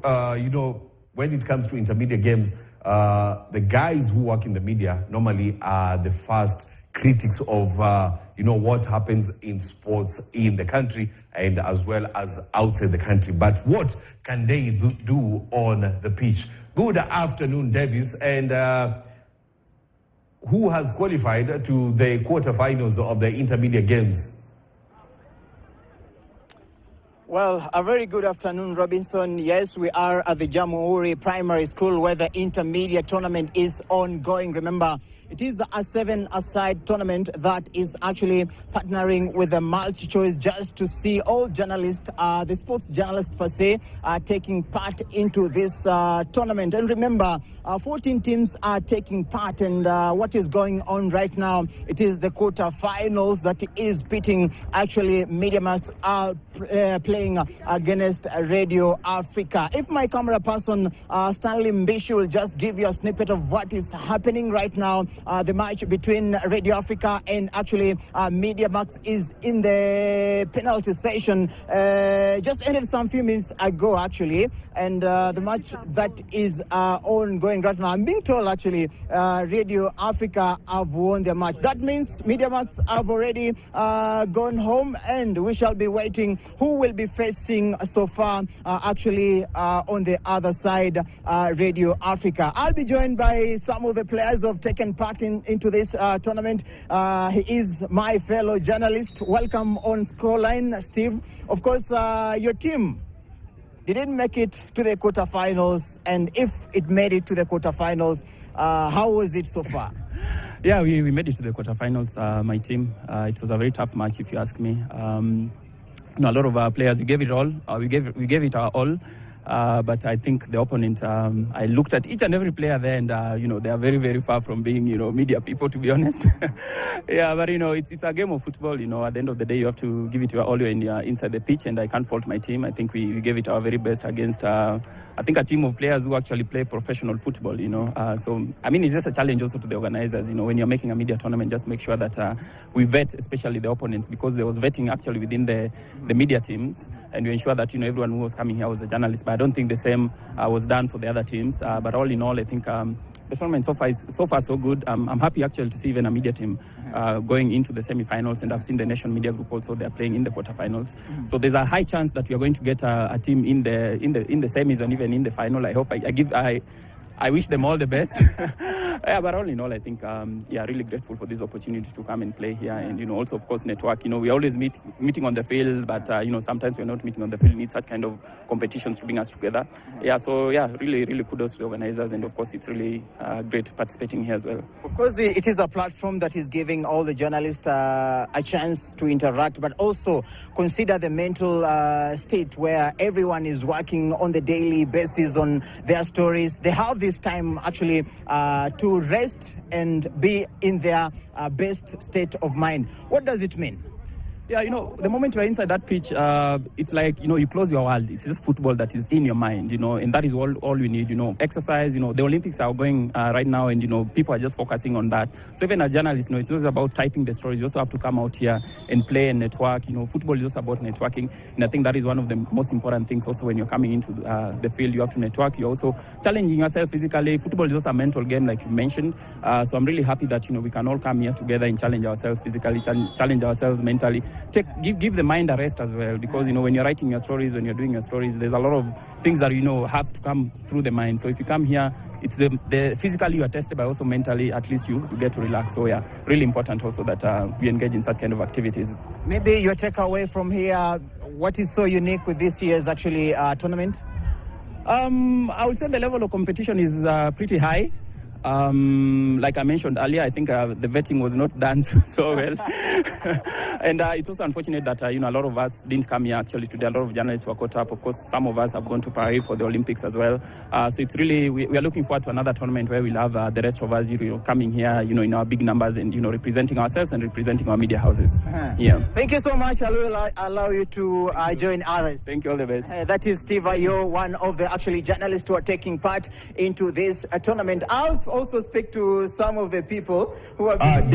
when it comes to intermedia games, the guys who work in the media normally are the first critics of, what happens in sports in the country and as well as outside the country. But what can they do on the pitch? Good afternoon, Davis. And who has qualified to the quarterfinals of the intermedia games? Well, a very good afternoon, Robinson. Yes, we are at the Jamhuri Primary School where the intermediate tournament is ongoing. Remember, it is a 7-a-side tournament that is actually partnering with the multi-choice just to see all journalists, the sports journalists per se, taking part into this tournament. And remember, 14 teams are taking part, and what is going on right now, it is the quarterfinals that is pitting actually MediaMax are playing against Radio Africa. If my camera person, Stanley Mbishu, will just give you a snippet of what is happening right now. The match between Radio Africa and actually MediaMax is in the penalty session. Just ended some few minutes ago, actually, and the match that is ongoing right now. I'm being told, actually, Radio Africa have won their match. That means MediaMax have already gone home, and we shall be waiting who will be facing so far, actually, on the other side, Radio Africa. I'll be joined by some of the players who have taken part into this tournament. He is my fellow journalist. Welcome on Scoreline, Steve. Of course, your team didn't make it to the quarterfinals, and if it made it to the quarterfinals, how was it so far? Yeah, we made it to the quarterfinals, my team. It was a very tough match, if you ask me. A lot of our players, we gave it all. We gave it our all. But I think the opponent, I looked at each and every player there, and they are very, very far from being media people, to be honest. Yeah, but it's a game of football. At the end of the day, you have to give it your all when you're inside the pitch, and I can't fault my team. I think we gave it our very best against I think a team of players who actually play professional football. So I mean, it's just a challenge also to the organizers. When you're making a media tournament, just make sure that we vet, especially the opponents, because there was vetting actually within the media teams, and we ensure that everyone who was coming here was a journalist. But I don't think the same was done for the other teams. But all in all, I think the tournament so far so good. I'm happy actually to see even a media team going into the semi-finals, and I've seen the Nation Media Group also. They're playing in the quarterfinals. So there's a high chance that we are going to get a team in the semis and even in the final. I hope I wish them all the best. Yeah, but all in all, I think, really grateful for this opportunity to come and play here. And, also, of course, network. We always meeting on the field, but, sometimes we're not meeting on the field. We need such kind of competitions to bring us together. Yeah, so, really, really kudos to the organizers. And, of course, it's really great participating here as well. Of course, it is a platform that is giving all the journalists a chance to interact, but also consider the mental state where everyone is working on the daily basis on their stories. They have this time, actually, to rest and be in their best state of mind. What does it mean? Yeah, the moment you're inside that pitch, it's like, you close your world. It's just football that is in your mind, and that is all you need, exercise, the Olympics are going right now, and, people are just focusing on that. So even as journalists, it's not about typing the stories. You also have to come out here and play and network. Football is also about networking. And I think that is one of the most important things also when you're coming into the field. You have to network. You're also challenging yourself physically. Football is also a mental game, like you mentioned. So I'm really happy that, we can all come here together and challenge ourselves physically, challenge ourselves mentally. Give the mind a rest as well, because when you're writing your stories, when you're doing your stories, there's a lot of things that have to come through the mind. So if you come here, it's the physically you are tested, but also mentally, at least you get to relax. So really important also that we engage in such kind of activities. Maybe your takeaway from here, what is so unique with this year's actually tournament? I would say the level of competition is pretty high. Like I mentioned earlier, I think the vetting was not done so well. And it's also unfortunate that, a lot of us didn't come here actually today. A lot of journalists were caught up. Of course, some of us have gone to Paris for the Olympics as well. So it's really, we are looking forward to another tournament where we'll have the rest of us, coming here, in our big numbers and, representing ourselves and representing our media houses. Yeah. Thank you so much. I will allow you to join others. Thank you, all the best. That is Steve Ayo, one of the actually journalists who are taking part into this tournament. I'll also speak to some of the people who have been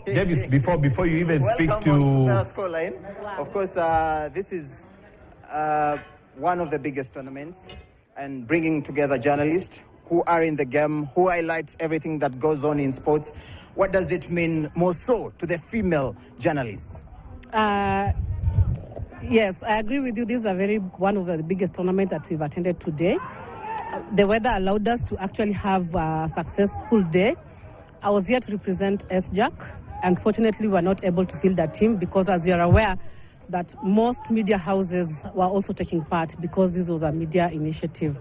Davis, before you even speak to Scoreline. Wow. Of course, this is one of the biggest tournaments and bringing together journalists who are in the game, who highlights everything that goes on in sports. What does it mean more so to the female journalists? Yes, I agree with you. This is one of the biggest tournaments that we've attended today. The weather allowed us to actually have a successful day. I was here to represent SJAC. Unfortunately, we were not able to field that team because, as you're aware, that most media houses were also taking part because this was a media initiative.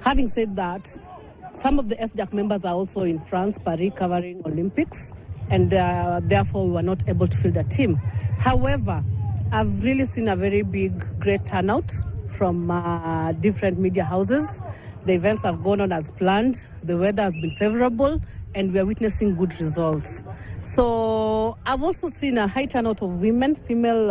Having said that, some of the SJAC members are also in France, Paris, covering Olympics, and therefore we were not able to field a team. However, I've really seen a very great turnout from different media houses. The events have gone on as planned. The weather has been favorable, and we are witnessing good results. So I've also seen a high turnout of female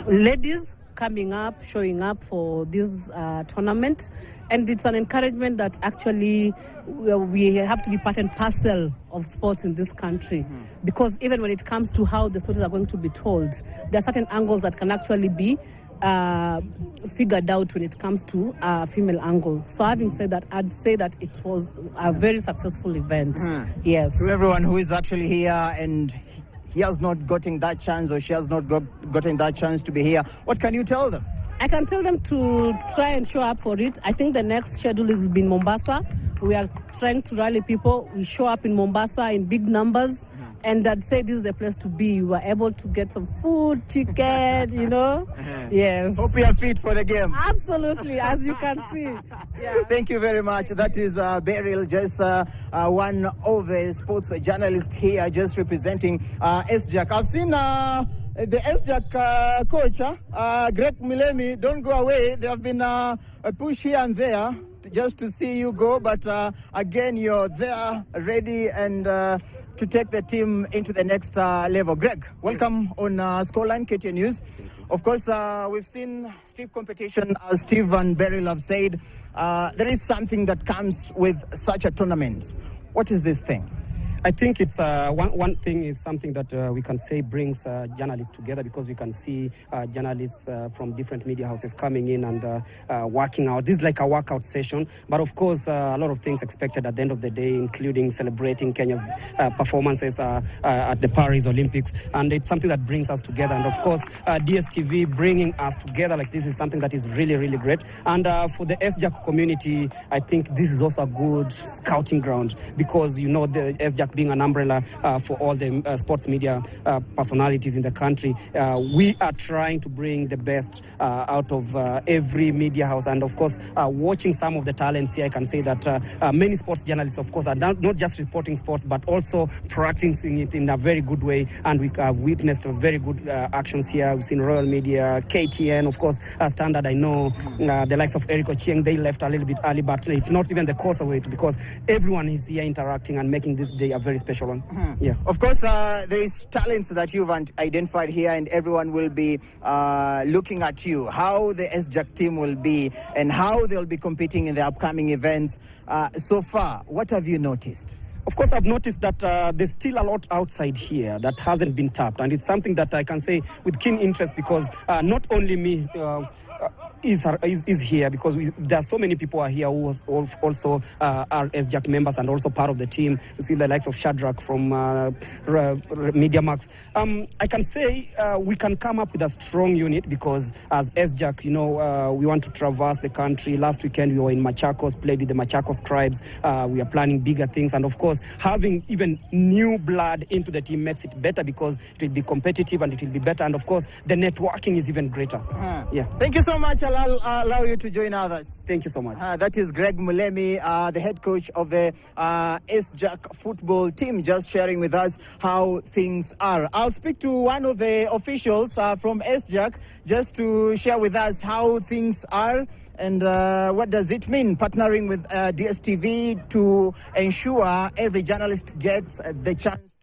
ladies coming up, showing up for this tournament. And it's an encouragement that actually we have to be part and parcel of sports in this country. Because even when it comes to how the stories are going to be told, there are certain angles that can actually be figured out when it comes to a female angle. So having said that, I'd say that it was a very successful event. Yes. To everyone who is actually here and he has not gotten that chance or she has not gotten that chance to be here, what can you tell them? I can tell them to try and show up for it. I think the next schedule will be in Mombasa. We are trying to rally people. We show up in Mombasa in big numbers. And I'd say this is the place to be. We were able to get some food, chicken, you know. Yes. Hope you are fit for the game. Absolutely, as you can see. Yeah. Thank you very much. That is Beryl, just one of the sports journalists here, just representing SJAC. I've seen the SJAC coach, Greg Milemi. Don't go away. There have been a push here and there just to see you go. But again, you're there, ready and to take the team into the next level. Greg, welcome on Scoreline KTN News. Of course, we've seen stiff competition, as Steve and Beryl have said. There is something that comes with such a tournament. What is this thing? I think it's one thing is something that we can say brings journalists together, because we can see journalists from different media houses coming in and working out. This is like a workout session, but of course a lot of things expected at the end of the day, including celebrating Kenya's performances at the Paris Olympics, and it's something that brings us together. And of course DSTV bringing us together like this is something that is really, really great. And for the SJAC community, I think this is also a good scouting ground, because you know the SJAC being an umbrella for all the sports media personalities in the country. We are trying to bring the best out of every media house. And of course, watching some of the talents here, I can say that many sports journalists, of course, are not just reporting sports, but also practicing it in a very good way. And we have witnessed very good actions here. We've seen Royal Media, KTN, of course, Standard. I know the likes of Eric Ochieng, they left a little bit early, but it's not even the cause of it, because everyone is here interacting and making this day a very special one. Yeah. Of course, there is talents that you've identified here, and everyone will be looking at you, how the SJAC team will be and how they'll be competing in the upcoming events. So far, what have you noticed? Of course, I've noticed that there's still a lot outside here that hasn't been tapped, and it's something that I can say with keen interest, because not only me is here, because there are so many people are here who also are SJAC members and also part of the team. You see the likes of Shadrach from MediaMax. I can say we can come up with a strong unit, because as SJAC, you know, we want to traverse the country. Last weekend we were in Machakos, played with the Machakos tribes. We are planning bigger things, and of course having even new blood into the team makes it better, because it will be competitive and it will be better, and of course the networking is even greater. Yeah. Thank you so much. I'll allow you to join others. Thank you so much. That is Greg Mulemi, the head coach of the SJAC football team, just sharing with us how things are. I'll speak to one of the officials from SJAC just to share with us how things are and what does it mean partnering with DSTV to ensure every journalist gets the chance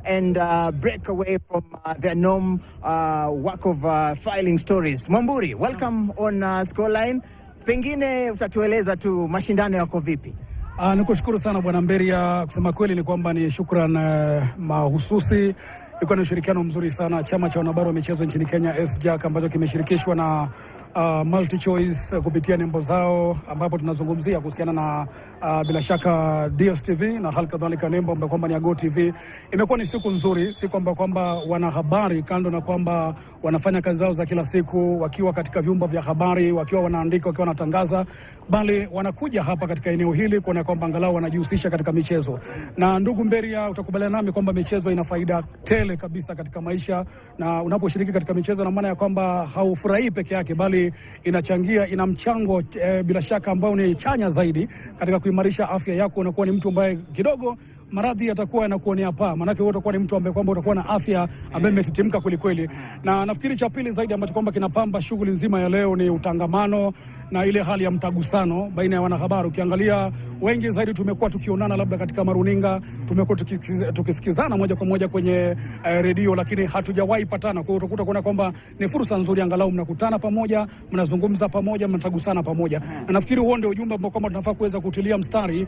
and break away from their norm work of filing stories. Mwamburi, welcome on Scoreline. Pengine utatueleza tu mashindano yako vipi? Nikushukuru sana Bwana Mberia. Kusema kweli ni kwamba ni shukran mahususi. Iko na ushirikiano mzuri sana chama cha wanahabari wa michezo nchini Kenya SJAC, ambacho kimeshirikishwa na multi choice kupitia nembo zao, ambapo tunazungumzia kuhusiana na bila shaka DStv na hali kadhalika nembo ambayo kwamba ni ya GoTV. Imekuwa ni siku nzuri, si kwamba wanahabari kando na kwamba wanafanya kazi zao za kila siku wakiwa katika vyumba vya habari, wakiwa wanaandika, wakiwa wanatangaza, bali wanakuja hapa katika eneo hili kuona kwamba angalau wanajihusisha katika michezo. Na ndugu Mberia, utakubaliana nami kwamba michezo ina faida tele kabisa katika maisha, na unaposhiriki katika michezo na maana ya kwamba haufurahii peke yake, bali inachangia, ina mchango bila shaka ambao ni chanya zaidi katika kuimarisha afya yako. Unakuwa ni mtu ambaye kidogo maradhi yatakuwa yanakuonea paa, maana wewe utakuwa ni mtu ambaye kwamba utakuwa na afya ambayo imetitimka kweli. Na nafikiri cha pili zaidi ambacho kwamba kinapamba shughuli nzima ya leo ni utangamano na ile hali ya mtagusano baina ya wanahabari. Ukiangalia wengi zaidi tumekuwa tukionana labda katika maruninga, tumekuwa tukisikizana moja kwa moja kwenye redio, lakini hatujawahi patana. Kwa hiyo utakuta kuna kwamba ni fursa nzuri angalau mnakutana pamoja, mnazungumza pamoja, mnatagusana pamoja. Na nafikiri huo ndio ujumbe ambao kwamba tunafaa kuweza kutilia mstari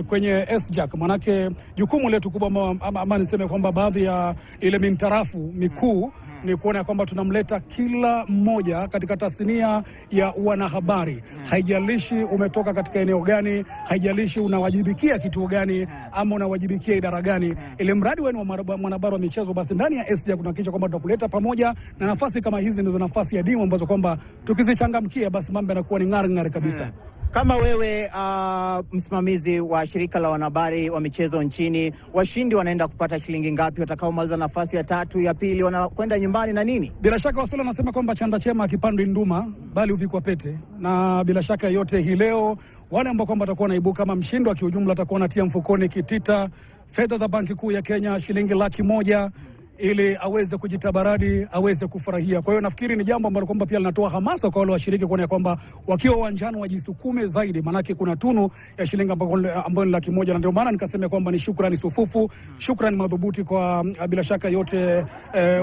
kwenye SJAC. Manake jukumu letu kubwa ama niseme kwamba baadhi ya ile mintarafu mikuu ni kuona kwamba tunamleta kila mmoja katika tasnia ya wanahabari. Haijalishi umetoka katika eneo gani, haijalishi unawajibikia kitu gani ama unawajibikia idara gani, ile mradi wewe ni mwanahabari wa michezo, basi ndani ya SJ kunahakikisha kwamba tunakuleta pamoja, na nafasi kama hizi ndizo nafasi ya dimu ambazo kwamba tukizichangamkia basi mambo yanakuwa ni ng'ari kabisa. Kama wewe msimamizi wa shirika la wanahabari wa michezo nchini, washindi wanaenda kupata shilingi ngapi? Watakaomaliza nafasi ya 3, ya pili wanakwenda nyumbani na nini? Bila shaka Waswahili wanasema kwamba chanda chema akipandwi nduma bali uvikwa pete, na bila shaka yote hii leo wale ambao kwamba watakuwa naibuka kama mshindi wa kiujumla atakuwa anatia mfukoni kitita fedha za Banki Kuu ya Kenya shilingi 100,000 ili aweze kujitabaradi, aweze kufurahia. Kwa hiyo nafikiri ni jambo ambalo kwamba pia linatoa hamasa kwa wale washiriki kuona kwamba wakiwa uwanjani wajisukume zaidi, manake kuna tunu ya shilingi ambayo ni 100,000, na ndio maana nikasema kwamba ni shukrani sufufu, shukrani madhubuti kwa bila shaka yote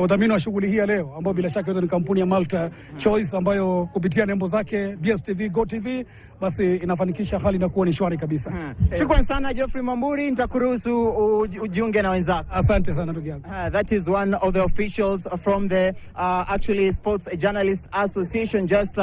udhamini wa shughuli hii leo, ambao bila shaka yote ni kampuni ya Multi Choice ambayo kupitia nembo zake DStv, GoTV, basi inafanikisha hali na kuwa ni shwari kabisa. Shukrani sana Geoffrey Mamburi, nitakuruhusu ujiunge na wenzako. Asante sana ndugu yangu. That is one of the officials from the actually Sports Journalists Association just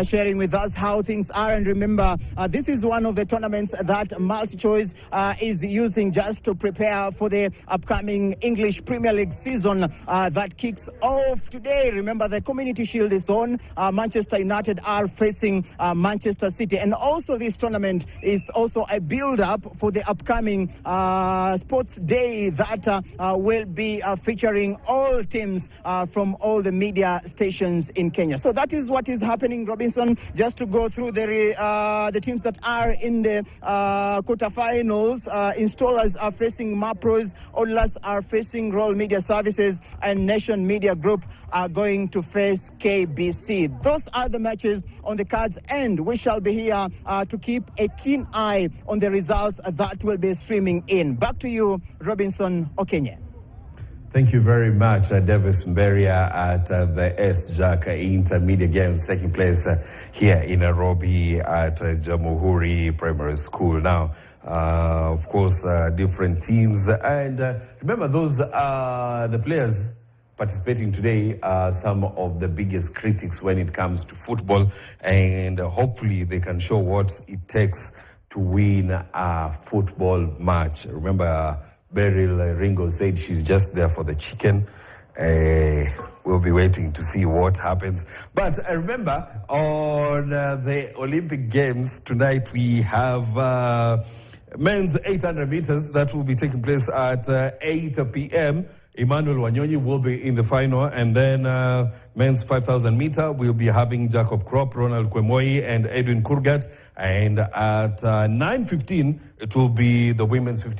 sharing with us how things are. And remember, this is one of the tournaments that MultiChoice is using just to prepare for the upcoming English Premier League season that kicks off today. Remember, the Community Shield is on. Manchester United are facing Manchester City. And also this tournament is also a build-up for the upcoming Sports Day that will be featuring all teams from all the media stations in Kenya. So that is what is happening, Robinson. Just to go through the teams that are in the quarterfinals. Installers are facing Mapros, Odlas are facing Royal Media Services, and Nation Media Group are going to face KBC. Those are the matches on the cards, and we shall be here to keep a keen eye on the results that will be streaming in. Back to you, Robinson Okenye. Thank you very much, Davis Mberia, at the SJAC Intermedia Games taking place here in Nairobi at Jamhuri Primary School. Now, of course, different teams. And remember, those the players participating today are some of the biggest critics when it comes to football. And hopefully they can show what it takes to win a football match. Remember, Beryl Ringo said she's just there for the chicken. We'll be waiting to see what happens. But remember, on the Olympic Games tonight, we have men's 800 meters that will be taking place at 8 p.m. Emmanuel Wanyonyi will be in the final, and then men's 5,000 meter, we'll be having Jacob Kropp, Ronald Kwemoi, and Edwin Kurgat. And at 9:15, it will be the women's 15